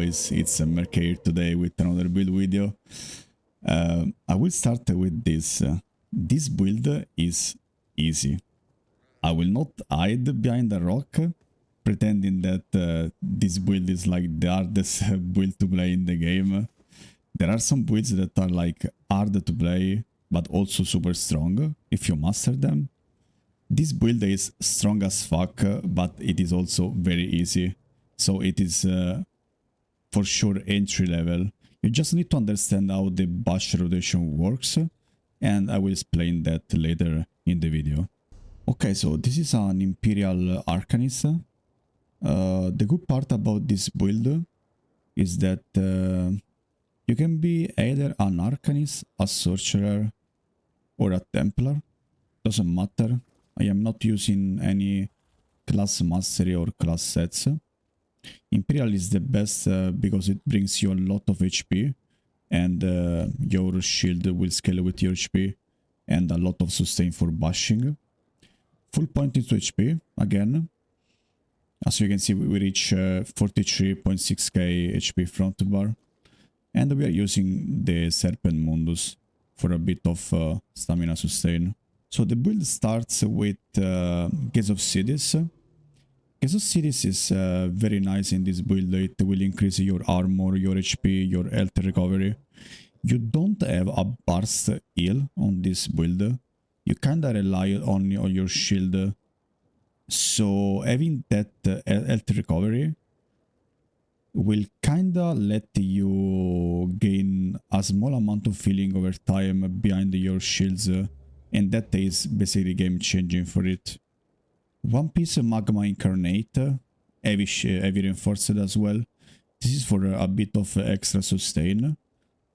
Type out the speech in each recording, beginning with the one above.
boys, it's Merc here today with another build video. I will start with this. This build is easy. I will not hide behind a rock, pretending that this build is like the hardest build to play in the game. There are some builds that are like hard to play, but also super strong if you master them. This build is strong as fuck, but it is also very easy. So it is for sure entry level. You just need to understand how the bash rotation works, and I will explain that later in the video. Okay, so this is an Imperial Arcanist. The good part about this build is that you can be either an Arcanist, a Sorcerer, or a Templar. Doesn't matter. I am not using any class mastery or class sets. Imperial is the best because it brings you a lot of HP and your shield will scale with your HP and a lot of sustain for bashing. Full point into HP again. As you can see, we reach 43.6k HP front bar, and we are using the Serpent Mundus for a bit of stamina sustain. So the build starts with Gaze of Cities. Gaze of Cities is very nice in this build. It will increase your armor, your HP, your health recovery. You don't have a burst heal on this build. You kinda rely on your shield. So having that health recovery will kinda let you gain a small amount of healing over time behind your shields. And that is basically game changing for it. One piece Magma Incarnate, heavy reinforced as well. This is for a bit of extra sustain.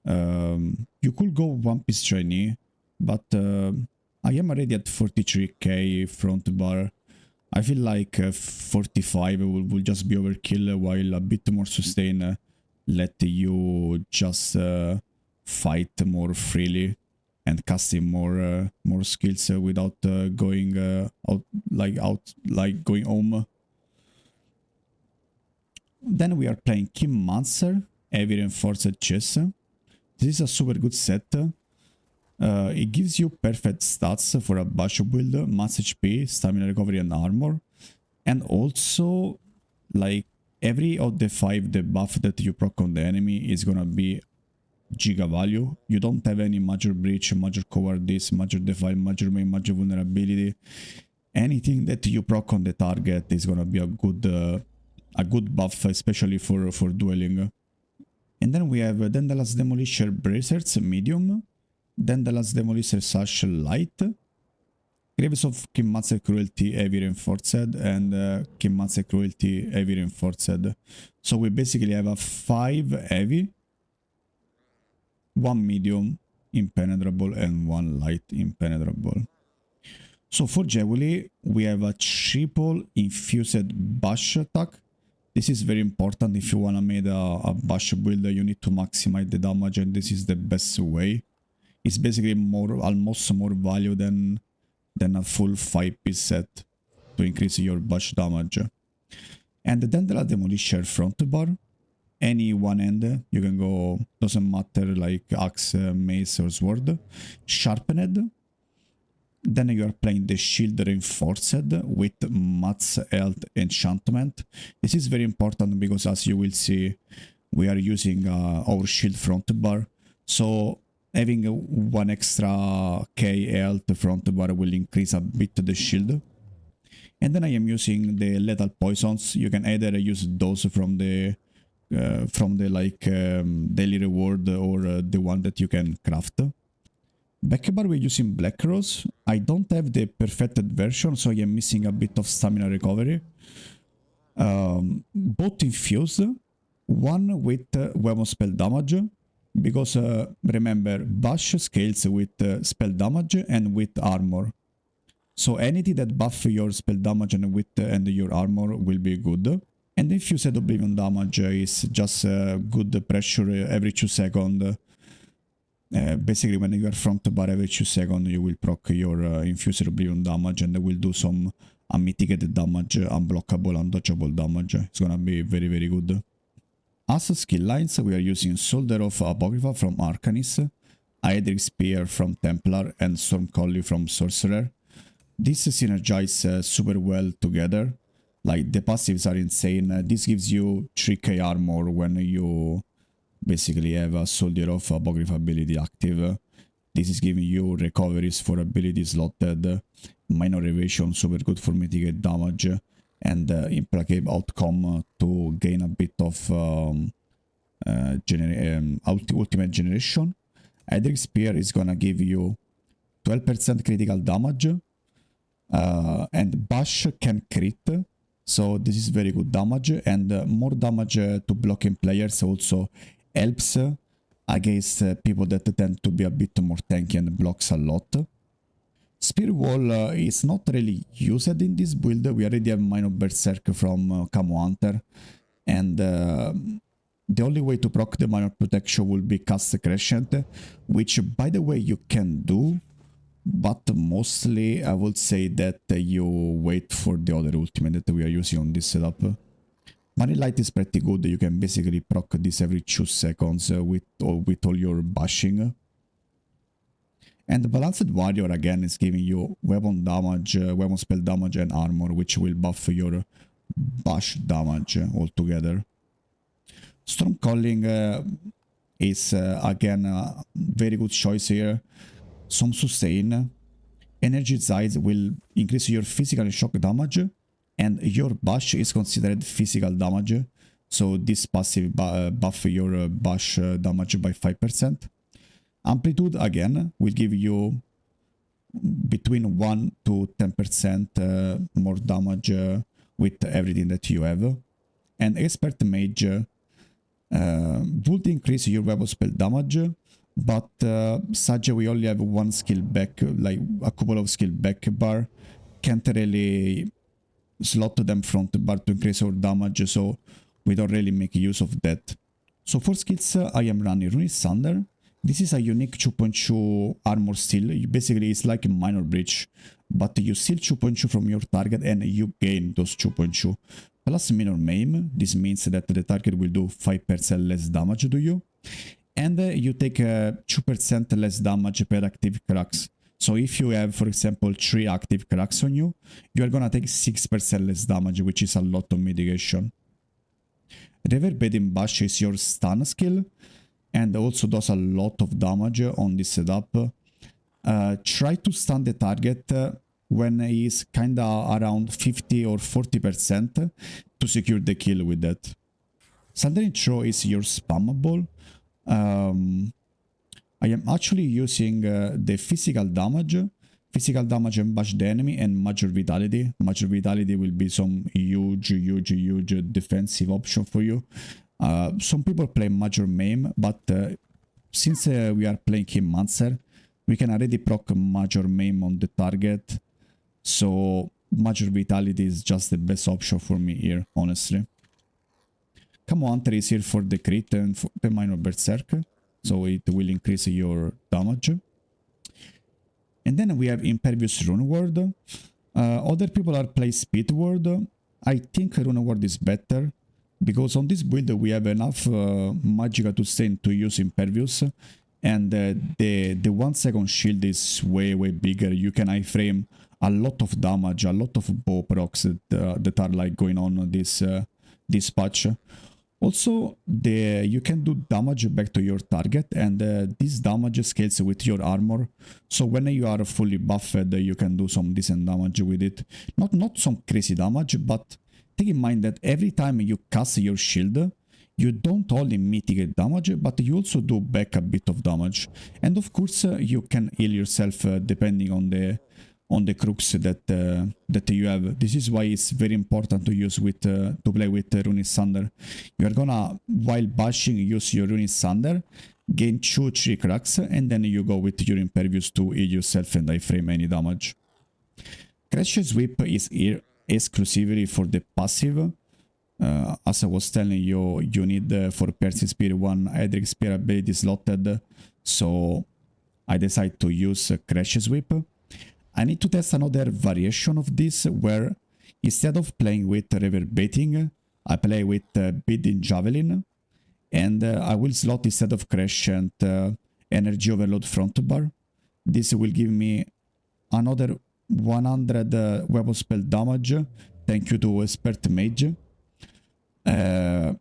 You could go one piece trainee, but I am already at 43k front bar. I feel like 45 will just be overkill, while a bit more sustain let you just fight more freely and casting more skills without going going home. Then we are playing Kingmaster, heavy reinforced chest. This is a super good set. It gives you perfect stats for a bash build, mass HP, stamina recovery and armor. And also, like, every of the 5 debuff that you proc on the enemy is gonna be giga value. You don't have any major breach, major cowardice, major defile, major main, major vulnerability. Anything that you proc on the target is gonna be a good buff, especially for dueling. And then we have Daedalus Demolisher Bracers medium, Daedalus Demolisher Sash light, Graves of Kingmaster Cruelty heavy reinforced, and Kingmaster Cruelty heavy reinforced. So we basically have a 5 heavy, 1 medium impenetrable, and 1 light impenetrable. So for Jewelry, we have a triple infused bash attack. This is very important. If you want to make a bash build, you need to maximize the damage, and this is the best way. It's basically almost more value than a full 5-piece set to increase your bash damage. And the Daedalus Demolisher front bar. Any one end, you can go, doesn't matter, like axe, mace or sword. Sharpened. Then you are playing the shield reinforced with Matt's health enchantment. This is very important because, as you will see, we are using our shield front bar. So having 1 extra K health front bar will increase a bit the shield. And then I am using the lethal poisons. You can either use those from the daily reward or the one that you can craft. Backbar we're using Black Rose. I don't have the perfected version, so I am missing a bit of stamina recovery. Both infused, one with weapon spell damage, because remember, bash scales with spell damage and with armor. So anything that buff your spell damage and your armor will be good. And the infused Oblivion damage is just good pressure every 2 seconds. Basically, when you are front bar every 2 seconds, you will proc your infused Oblivion damage, and they will do some unmitigated damage, unblockable, undodgeable damage. It's gonna be very, very good. As skill lines, we are using Soldier of Apocrypha from Arcanist, Aedric Spear from Templar, and Stormcaller from Sorcerer. These synergize super well together. Like, the passives are insane. This gives you 3k armor when you basically have a Soldier of Apocrypha ability active. This is giving you recoveries for abilities slotted, minor evasion, super good for mitigate damage, and implacable outcome to gain a bit of ultimate generation. Aedric Spear is gonna give you 12% critical damage, and Bash can crit, so this is very good damage, and more damage to blocking players also helps against people that tend to be a bit more tanky and blocks a lot. Spear Wall is not really used in this build. We already have Minor Berserk from Camo Hunter, and the only way to proc the Minor Protection will be cast Crescent, which by the way you can do, but mostly I would say that you wait for the other ultimate that we are using on this setup. Money Light is pretty good. You can basically proc this every 2 seconds with all your bashing. And the Balanced Warrior again is giving you weapon damage, weapon spell damage and armor, which will buff your bash damage altogether. Stormcalling is again a very good choice here. Some sustain. Energy size will increase your physical and shock damage, and your bash is considered physical damage, so this passive buff your bash damage by 5%. Amplitude again will give you between 1 to 10% more damage with everything that you have. And Expert Mage would increase your weapon spell damage, but Sage, we only have one skill back, like a couple of skill back bar, can't really slot them front bar to increase our damage, so we don't really make use of that. So for skills, I am running Runic Thunder. This is a unique 2.2 armor steal. Basically, it's like a minor breach, but you steal 2.2 from your target and you gain those 2.2. Plus minor maim. This means that the target will do 5% less damage to you. And you take 2% less damage per active cracks. So if you have, for example, 3 active cracks on you, you are gonna take 6% less damage, which is a lot of mitigation. Reverberating Bash is your stun skill, and also does a lot of damage on this setup. Try to stun the target when he is kinda around 50 or 40% to secure the kill with that. Sundering Throw is your spammable. I am actually using the physical damage and bash the enemy, and Major Vitality. Major Vitality will be some huge defensive option for you. Some people play Major Maim, but since we are playing him Mancer, we can already proc Major Maim on the target, so Major Vitality is just the best option for me here, honestly. Camo Hunter is here for the crit and for the Minor Berserk, so it will increase your damage. And then we have Impervious Rune Ward. Other people are playing Speed Ward. I think Rune Ward is better, because on this build we have enough Magicka to sustain to use Impervious, and the 1 second shield is way bigger. You can iframe a lot of damage, a lot of bow procs that are like going on this patch. Also, you can do damage back to your target, and this damage scales with your armor. So when you are fully buffed, you can do some decent damage with it. Not some crazy damage, but take in mind that every time you cast your shield, you don't only mitigate damage, but you also do back a bit of damage. And of course, you can heal yourself depending on the crooks that you have. This is why it's very important to use to play with Runic Thunder. You are gonna, while bashing, use your Runic Thunder, gain 2-3 cracks, and then you go with your Impervious to heal yourself and iframe any damage. Crash Sweep is here exclusively for the passive. As I was telling you, you need for Piercing Spear 1 Aedric Spear ability slotted, so I decided to use Crash Sweep. I need to test another variation of this, where instead of playing with Reverberating, I play with Bidding Javelin. and I will slot instead of Crescent Energy Overload front bar. This will give me another 100 weapon spell damage, thank you to Expert Mage. And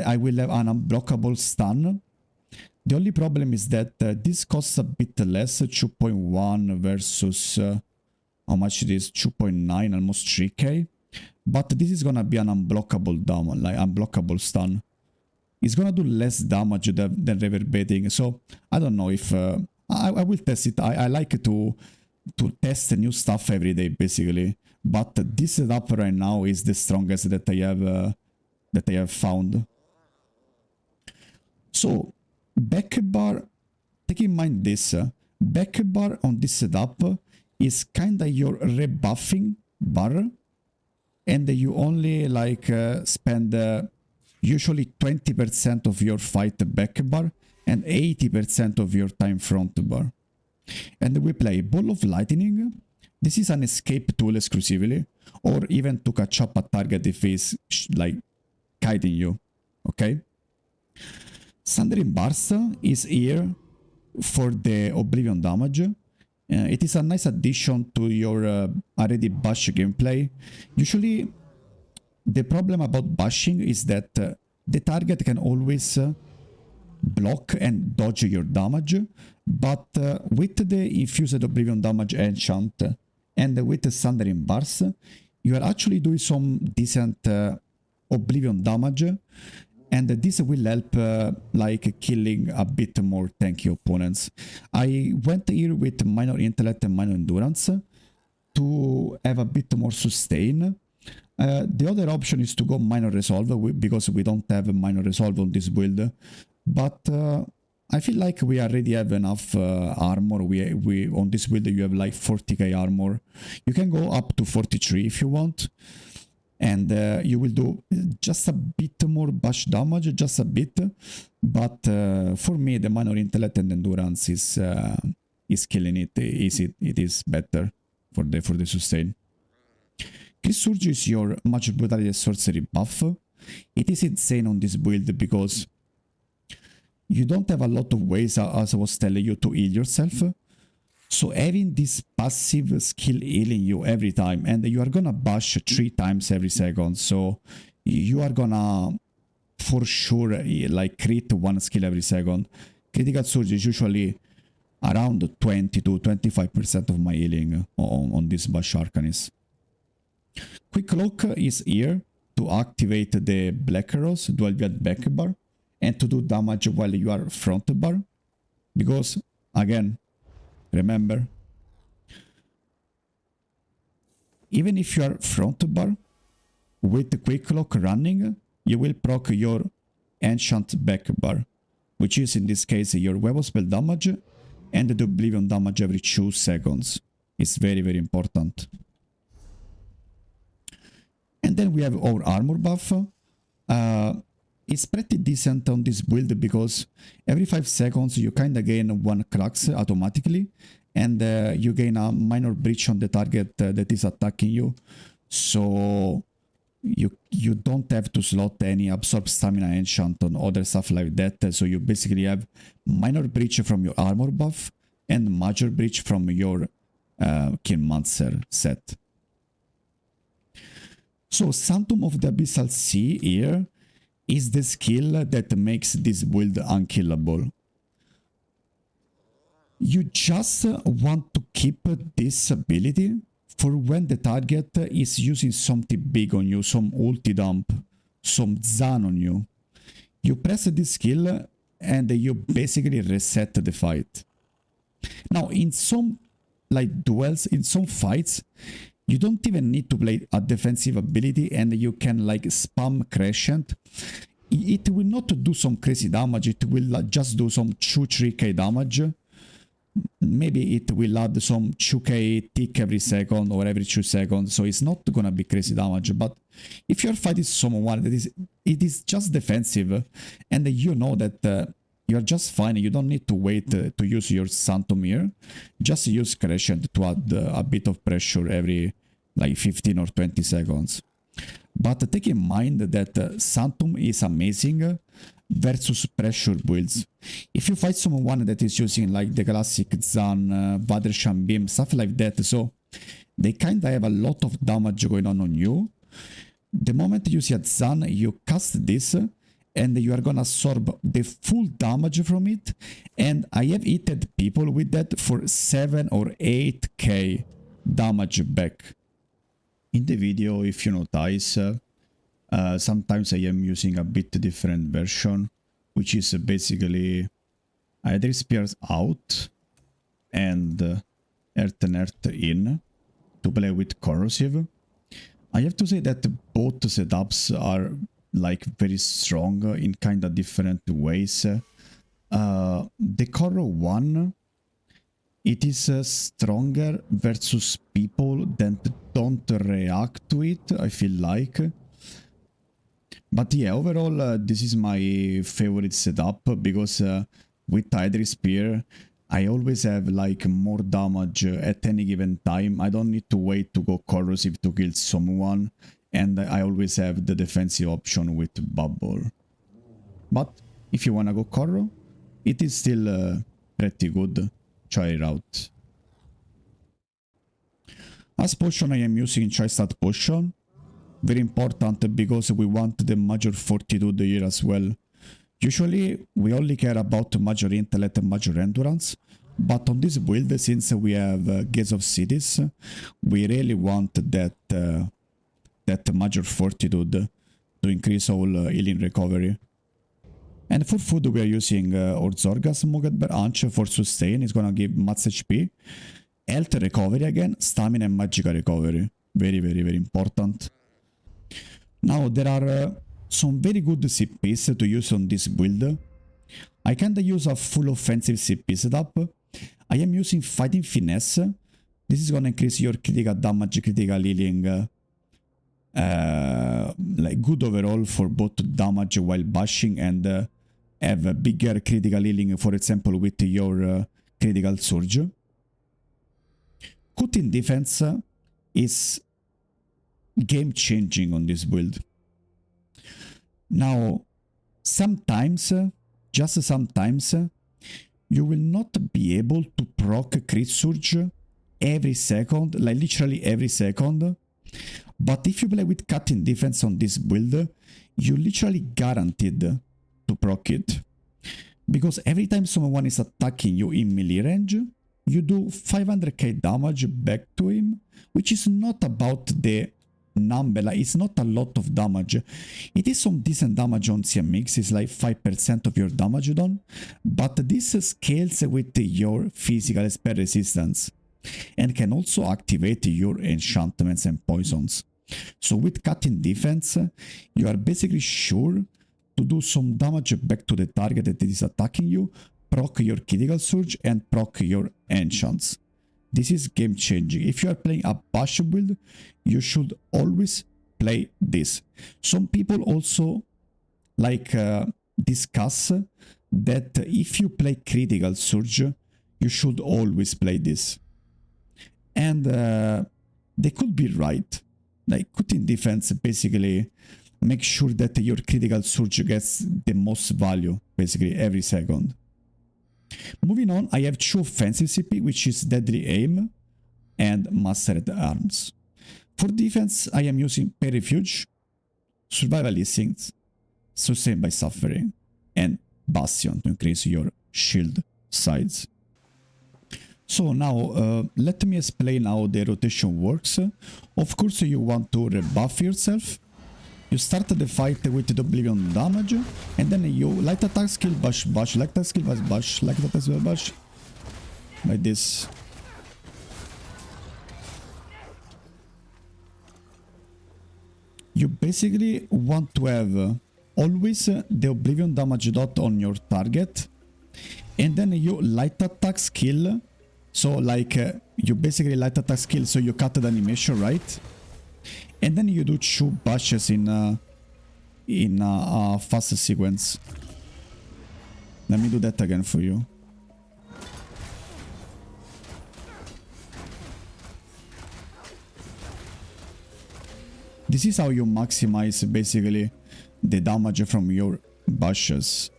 I will have an unblockable stun. The only problem is that this costs a bit less, 2.1 versus how much it is, 2.9, almost 3k. But this is gonna be an unblockable damage, like unblockable stun. It's gonna do less damage than reverberating. So I don't know if I will test it. I like to test new stuff every day, basically. But this setup right now is the strongest that I have found. So back bar, take in mind this, back bar on this setup is kinda your rebuffing bar, and you only like spend usually 20% of your fight back bar and 80% of your time front bar. And we play Ball of Lightning. This is an escape tool exclusively, or even to catch up a target if he's like kiting you, okay? Sundering Burst is here for the Oblivion damage. It is a nice addition to your already bash gameplay. Usually, the problem about bashing is that the target can always block and dodge your damage, but with the infused Oblivion damage enchant and with the Sundering Burst, you are actually doing some decent Oblivion damage, and this will help like killing a bit more tanky opponents. I went here with minor intellect and minor endurance to have a bit more sustain. The other option is to go minor resolve because we don't have a minor resolve on this build, but I feel like we already have enough armor. We on this build you have like 40k armor. You can go up to 43 if you want. And you will do just a bit more bash damage, just a bit. But for me, the minor intellect and endurance is killing it. It is better for the sustain. Chris Surge is your Magic Brutality Sorcery buff. It is insane on this build because you don't have a lot of ways, as I was telling you, to heal yourself. So having this passive skill healing you every time, and you are gonna bash 3 times every second, so you are gonna for sure like crit 1 skill every second. Critical Surge is usually around 20 to 25% of my healing on this bash Arcanist. Quick Look is here to activate the Black Arrows dual wield back bar and to do damage while you are front bar, because again, remember, even if you are front bar, with the Quick Lock running, you will proc your Enchant back bar, which is in this case your weapon spell damage and the Oblivion damage every 2 seconds. It's very, very important. And then we have our armor buff. It's pretty decent on this build because every 5 seconds you kinda gain 1 crux automatically, and you gain a minor breach on the target that is attacking you. So you don't have to slot any absorb stamina enchant on other stuff like that. So you basically have minor breach from your armor buff and major breach from your Killmonster set. So Phantom of the Abyssal Sea here is the skill that makes this build unkillable. You just want to keep this ability for when the target is using something big on you, some ulti dump, some Zan on you. You press this skill and you basically reset the fight. Now in some like duels, in some fights, you don't even need to play a defensive ability and you can like spam Crescent. It will not do some crazy damage, it will just do some 2-3k damage. Maybe it will add some 2k tick every second or every 2 seconds, so it's not gonna be crazy damage. But if you're fighting someone that it is just defensive and you know that you're just fine, you don't need to wait to use your Phantom here, just use Crescent to add a bit of pressure every like 15 or 20 seconds. But take in mind that Phantom is amazing, versus pressure builds. If you fight someone that is using like the classic Zan, Vadershan Beam, stuff like that, so they kinda have a lot of damage going on you. The moment you see a Zan, you cast this, and you are gonna absorb the full damage from it, and I have hit people with that for 7 or 8k damage back. In the video, if you notice, sometimes I am using a bit different version, which is basically either spears out and earth and earth in to play with corrosive. I have to say that both setups are like very strong in kind of different ways. The Corro one, it is stronger versus people that don't react to it, I feel like. But yeah, overall, this is my favorite setup because with Hydra Spear, I always have like more damage at any given time. I don't need to wait to go corrosive to kill someone, and I always have the defensive option with Bubble. But if you wanna go Corro, it is still pretty good. Try it out. As potion, I am using Tri-Stat Potion. Very important because we want the major fortitude here as well. Usually, we only care about major intellect and major endurance. But on this build, since we have Gates of Cities, we really want that major fortitude to increase all healing recovery. And for food, we are using Orzorgas Mogadber Anch for sustain. It's gonna give max HP, health recovery again, stamina and magical recovery. Very, very, very important. Now, there are some very good CPs to use on this build. I kinda use a full offensive CP setup. I am using Fighting Finesse. This is gonna increase your critical damage, critical healing, like good overall for both damage while bashing and have a bigger critical healing, for example, with your critical surge. Cutting defense is game changing on this build. Now, sometimes, just sometimes, you will not be able to proc crit surge every second, like literally every second. But if you play with cutting defense on this build, you literally guaranteed to proc it. Because every time someone is attacking you in melee range, you do 500k damage back to him, which is not about the number, like it's not a lot of damage. It is some decent damage on CMX, it's like 5% of your damage done, but this scales with your physical spell resistance and can also activate your enchantments and poisons. So with cutting defense, you are basically sure to do some damage back to the target that is attacking you, proc your critical surge and proc your enchants. This is game changing. If you are playing a bash build, you should always play this. Some people also like discuss that if you play critical surge, you should always play this. And they could be right. Like cutting defense basically make sure that your critical surge gets the most value basically every second. Moving on, I have 2 offensive CP, which is Deadly Aim and Mastered Arms. For defense, I am using Perifuge, Survival Instincts, Sustained by Suffering, and Bastion to increase your shield size. So now, let me explain how the rotation works. Of course, you want to rebuff yourself. You start the fight with the Oblivion damage, and then you light attack skill bash bash, light attack skill bash bash, light attack skill bash, like this. You basically want to have always the Oblivion damage dot on your target, and then you light attack skill. So like you basically light attack skill, so you cut the animation, right? And then you do 2 bashes in a fast sequence. Let me do that again for you. This is how you maximize basically the damage from your bashes.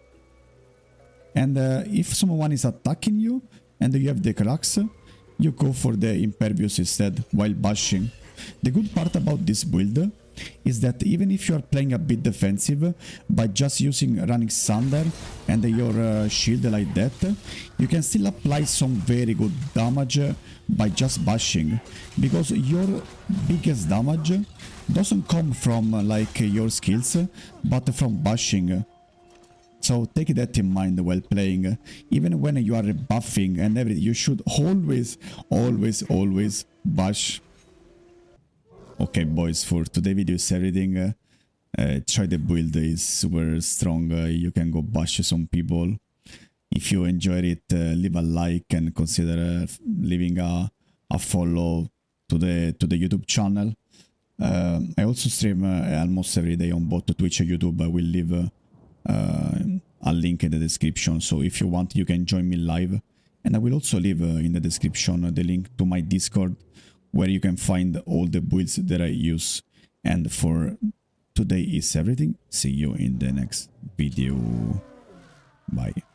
And if someone is attacking you and you have the cracks, you go for the impervious instead while bashing. The good part about this build is that even if you are playing a bit defensive, by just using running Sunder and your shield like that, you can still apply some very good damage by just bashing, because your biggest damage doesn't come from like your skills, but from bashing. So take that in mind while playing. Even when you are buffing and everything, you should always bash. Okay boys, for today's video is everything. Try the build, is super strong. You can go bash some people. If you enjoyed it, leave a like and consider leaving a follow to the YouTube channel. I also stream almost every day on both Twitch and YouTube. I will leave a link in the description, so if you want you can join me live, and I will also leave in the description the link to my Discord, where you can find all the builds that I use. And for today is everything. See you in the next video. Bye.